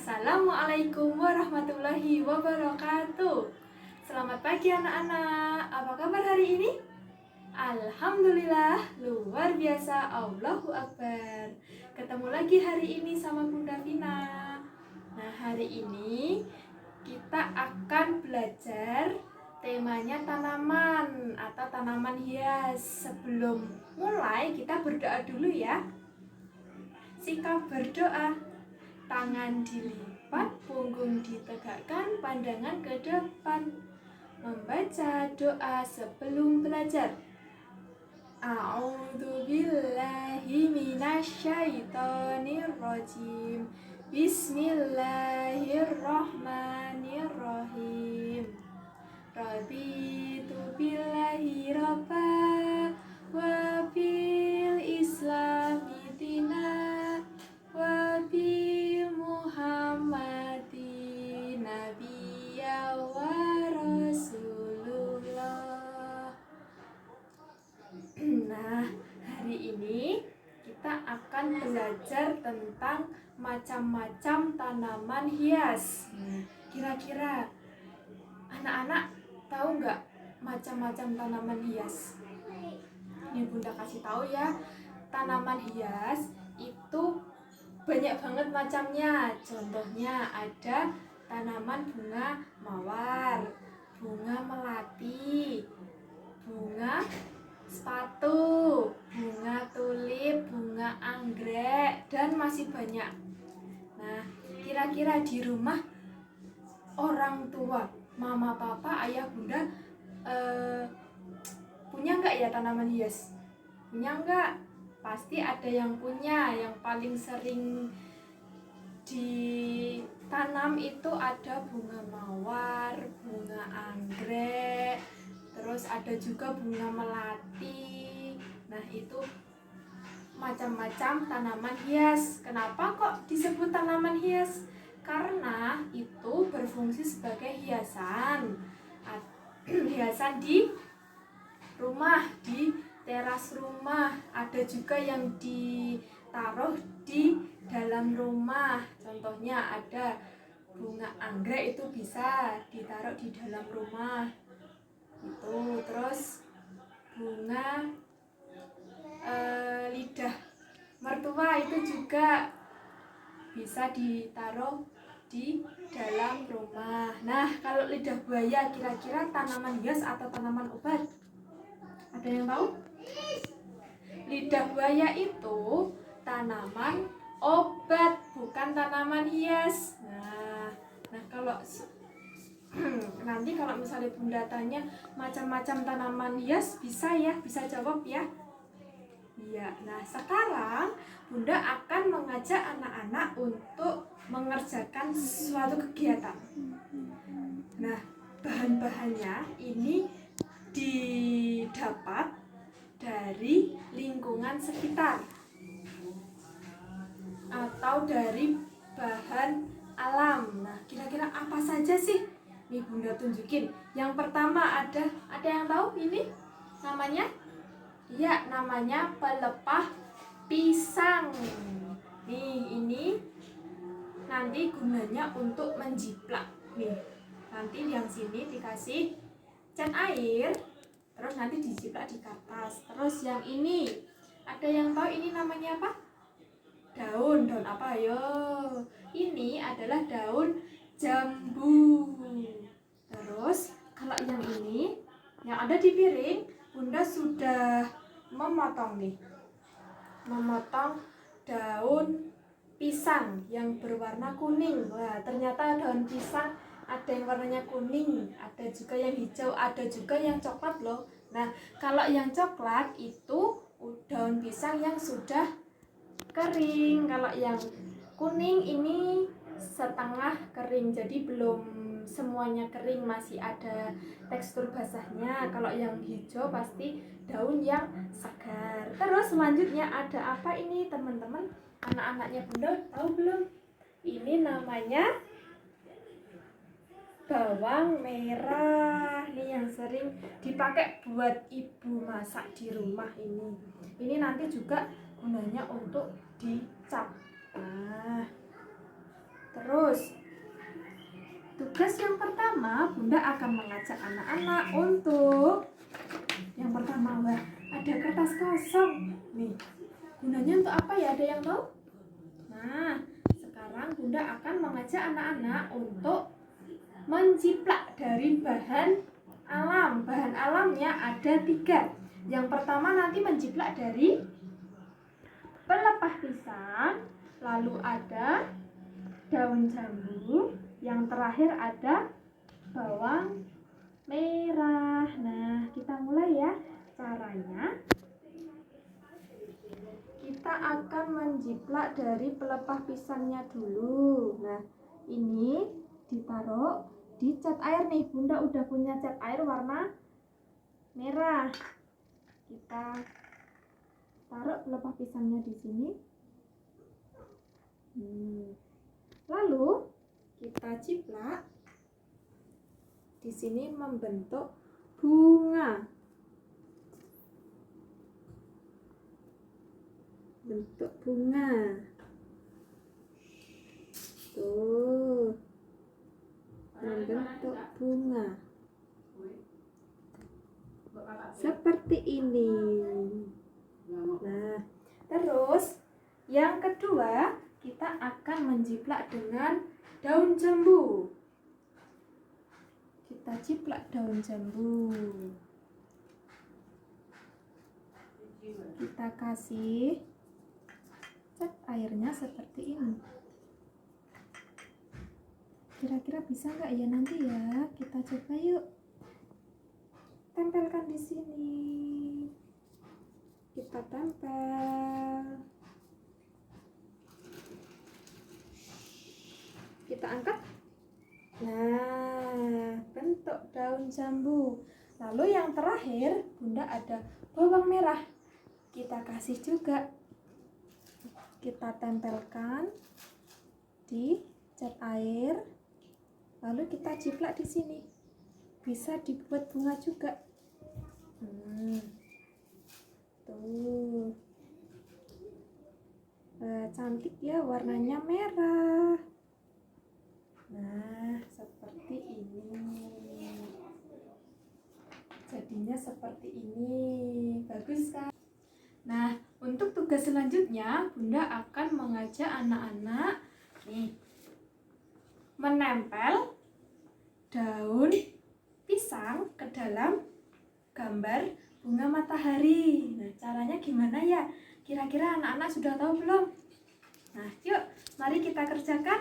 Assalamualaikum warahmatullahi wabarakatuh. Selamat pagi anak-anak. Apa kabar hari ini? Alhamdulillah, luar biasa. Allahu Akbar. Ketemu lagi hari ini sama Bunda Vina. Nah, hari ini kita akan belajar temanya tanaman atau tanaman hias. Sebelum mulai, kita berdoa dulu ya. Sikap berdoa. Tangan dilipat, punggung ditegakkan, pandangan ke depan. Membaca doa sebelum belajar. A'udzubillahi minasyaitonirrajim. Bismillahirrahmanirrahim. Raditu billahi rabba wa bil islami dina wa bil muhammadin nabiyya wa rasulullah. Nah, hari ini kita akan belajar tentang macam-macam tanaman hias. Kira-kira anak-anak tahu nggak macam-macam tanaman hias? Ini Bunda kasih tahu ya. Tanaman hias itu banyak banget macamnya. Contohnya ada tanaman bunga mawar, bunga melati, bunga sepatu, bunga tulip, bunga anggrek, dan masih banyak. Nah, kira-kira di rumah orang tua, mama, papa, ayah, bunda punya nggak ya tanaman hias? Punya nggak? Pasti ada yang punya. Yang paling sering ditanam itu ada bunga mawar, bunga anggrek, terus ada juga bunga melati. Nah, itu macam-macam tanaman hias. Kenapa kok disebut tanaman hias? Karena itu berfungsi sebagai hiasan. Hiasan di rumah, di teras rumah. Ada juga yang ditaruh di dalam rumah. Contohnya ada bunga anggrek, itu bisa ditaruh di dalam rumah. Itu terus bunga lidah mertua itu juga bisa ditaruh di dalam rumah. Nah, kalau lidah buaya kira-kira tanaman hias atau tanaman obat? Ada yang tahu? Lidah buaya itu tanaman obat, bukan tanaman hias. Nah kalau nanti kalau misalnya Bunda tanya macam-macam tanaman hias, bisa ya, bisa jawab ya. Iya. Nah, sekarang Bunda akan mengajak anak-anak untuk mengerjakan suatu kegiatan. Nah, bahan-bahannya ini didapat dari lingkungan sekitar atau dari bahan alam. Nah, kira-kira apa saja sih? Nih Bunda tunjukin. Yang pertama ada yang tahu ini namanya? Ya, namanya pelepah pisang. Nih, ini nanti gunanya untuk menjiplak. Nih, nanti yang sini dikasih cat air, terus nanti dijiplak di kertas. Terus yang ini, ada yang tahu ini namanya apa? Daun apa yo? Ini adalah daun jambu. Terus kalau yang ini, yang ada di piring, Bunda sudah memotong nih. Memotong daun pisang yang berwarna kuning. Wah, ternyata daun pisang ada yang warnanya kuning, ada juga yang hijau, ada juga yang coklat loh. Nah, kalau yang coklat itu daun pisang yang sudah kering. Kalau yang kuning ini setengah kering, jadi belum semuanya kering, masih ada tekstur basahnya. Kalau yang hijau pasti daun yang segar. Terus selanjutnya ada apa ini teman-teman? Anak-anaknya Bunda tahu belum? Ini namanya bawang merah. Ini yang sering dipakai buat ibu masak di rumah ini. Ini nanti juga gunanya untuk dicap. Nah, Terus tugas yang pertama, Bunda akan mengajak anak-anak untuk yang pertama, wah, ada kertas kosong nih. Gunanya untuk apa ya? Ada yang tahu? Nah, sekarang Bunda akan mengajak anak-anak untuk menjiplak dari bahan alam. Bahan alamnya ada 3. Yang pertama nanti menjiplak dari pelepah pisang, lalu ada daun jambu, yang terakhir ada bawang merah. Nah, kita mulai ya. Caranya kita akan menjiplak dari pelepah pisangnya dulu. Nah, ini ditaruh di cat air nih. Bunda udah punya cat air warna merah. Kita taruh pelepah pisangnya di sini. Lalu kita jiplak. Di sini membentuk bunga. Bentuk bunga. Tuh. Membentuk bunga. Seperti ini. Nah, terus yang kedua, kita akan menjiplak dengan daun jambu. Kita jiplak daun jambu. Kita kasih cat airnya seperti ini. Kira-kira bisa nggak ya nanti ya? Kita coba yuk. Tempelkan di sini. Kita tempel. Kita angkat. Nah, bentuk daun jambu. Lalu yang terakhir, Bunda ada bawang merah. Kita kasih juga. Kita tempelkan di cat air. Lalu kita jiplak di sini. Bisa dibuat bunga juga. Tuh. Cantik ya, warnanya merah. Nah, seperti ini. Jadinya seperti ini. Bagus kan? Nah, untuk tugas selanjutnya, Bunda akan mengajak anak-anak nih menempel daun pisang ke dalam gambar bunga matahari. Nah, caranya gimana ya? Kira-kira anak-anak sudah tahu belum? Nah, yuk, mari kita kerjakan.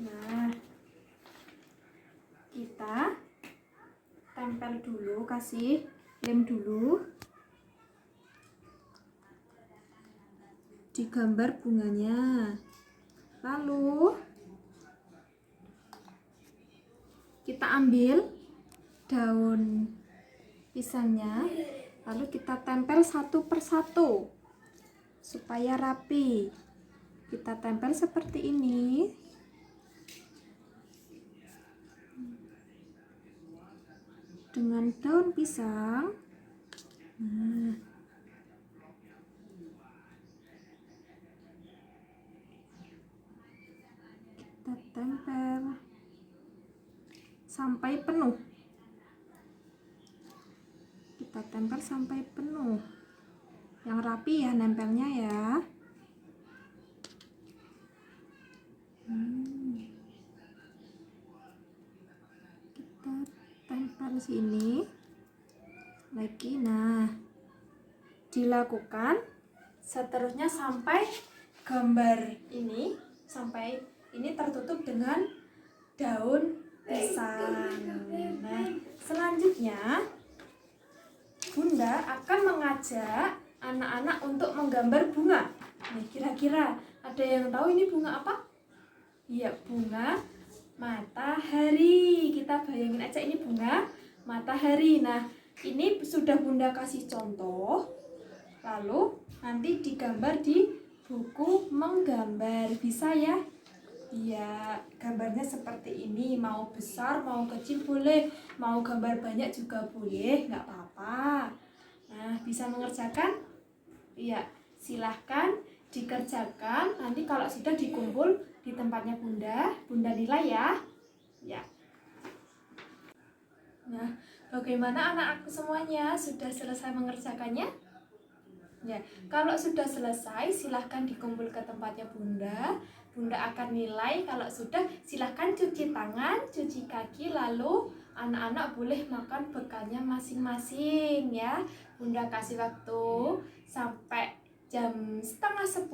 Nah, kita tempel dulu, kasih lem dulu di gambar bunganya. Lalu kita ambil daun pisangnya, lalu kita tempel satu persatu supaya rapi. Kita tempel seperti ini. Dengan daun pisang. Nah, kita tempel sampai penuh. Kita tempel sampai penuh. Yang rapi ya nempelnya ya. Kita tempel sini lagi. Nah, dilakukan seterusnya sampai gambar ini, sampai ini tertutup dengan daun pisang. Nah, selanjutnya Bunda akan mengajak anak-anak untuk menggambar bunga. Nih, kira-kira ada yang tahu ini bunga apa? Iya, bunga matahari. Kita bayangin aja ini bunga matahari. Nah, ini sudah Bunda kasih contoh. Lalu nanti digambar di buku menggambar. Bisa ya? Iya, gambarnya seperti ini. Mau besar, mau kecil boleh. Mau gambar banyak juga boleh, nggak apa-apa. Nah, bisa mengerjakan? Iya, silahkan dikerjakan. Nanti kalau sudah dikumpul, di tempatnya Bunda nilai ya. Ya. Nah, bagaimana anak-anakku semuanya? Sudah selesai mengerjakannya? Ya, kalau sudah selesai silahkan dikumpul ke tempatnya Bunda. Bunda akan nilai. Kalau sudah silahkan cuci tangan, cuci kaki, lalu anak-anak boleh makan bekalnya masing-masing ya. Bunda kasih waktu sampai jam setengah 10.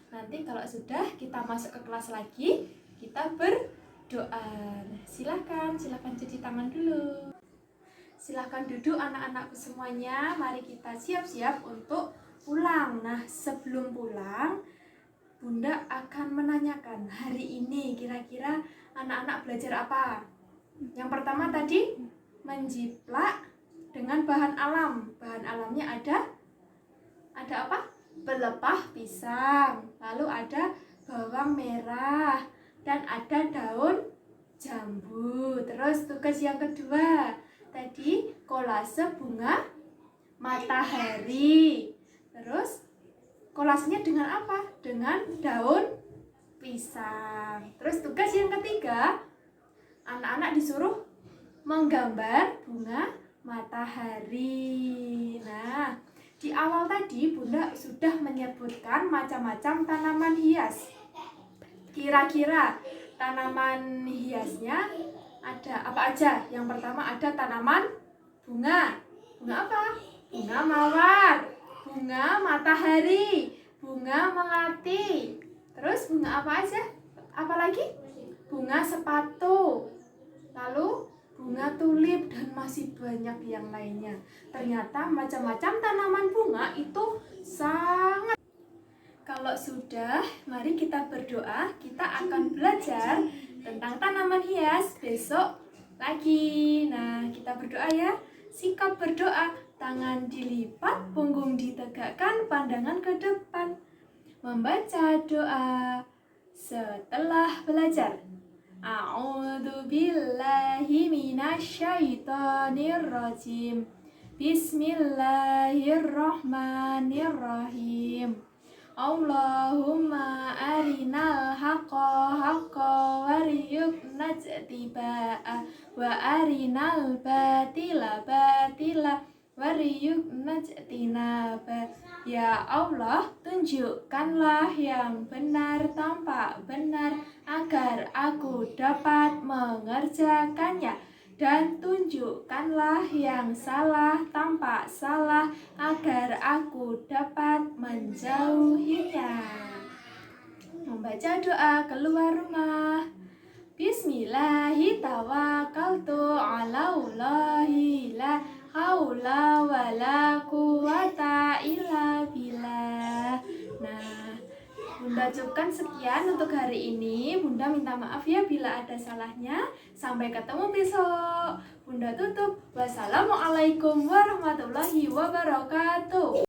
Nanti kalau sudah kita masuk ke kelas lagi, kita berdoa. Silahkan cuci tangan dulu. Silahkan duduk anak-anakku semuanya. Mari kita siap-siap untuk pulang. Nah, sebelum pulang, Bunda akan menanyakan hari ini kira-kira anak-anak belajar apa. Yang pertama tadi menjiplak dengan bahan alam. Bahan alamnya ada apa? Pelepah pisang, lalu ada bawang merah, dan ada daun jambu. Terus tugas yang kedua tadi kolase bunga matahari. Terus kolasenya dengan apa? Dengan daun pisang. Terus tugas yang ketiga, anak-anak disuruh menggambar bunga matahari. Nah, di awal tadi Bunda sudah menyebutkan macam-macam tanaman hias. Kira-kira tanaman hiasnya ada apa aja? Yang pertama ada tanaman bunga. Bunga apa? Bunga mawar, bunga matahari, bunga melati. Terus bunga apa aja? Apalagi? Bunga sepatu. Lalu bunga tulip dan masih banyak yang lainnya. Ternyata macam-macam tanaman bunga itu sangat. Kalau sudah, mari kita berdoa. Kita akan belajar tentang tanaman hias besok lagi. Nah, kita berdoa ya. Sikap berdoa, tangan dilipat, punggung ditegakkan, pandangan ke depan. Membaca doa setelah belajar. A'udzu billahi minasyaitonir rajim. Bismillahirrahmanirrahim. Allahumma arinal haqqa haqqa wariyukna jtiba'a wa arinal batila batila wariyukna jtinaba. Ya Allah, tunjukkanlah yang benar tampak benar agar aku dapat mengerjakannya, dan tunjukkanlah yang salah tampak salah agar aku dapat menjauhinya. Membaca doa keluar rumah. Bismillahi tawakkaltu ala Allahi la haula wala quwata illa billah. Nah, Bunda cukupkan sekian untuk hari ini. Bunda minta maaf ya bila ada salahnya. Sampai ketemu besok. Bunda tutup. Wassalamualaikum warahmatullahi wabarakatuh.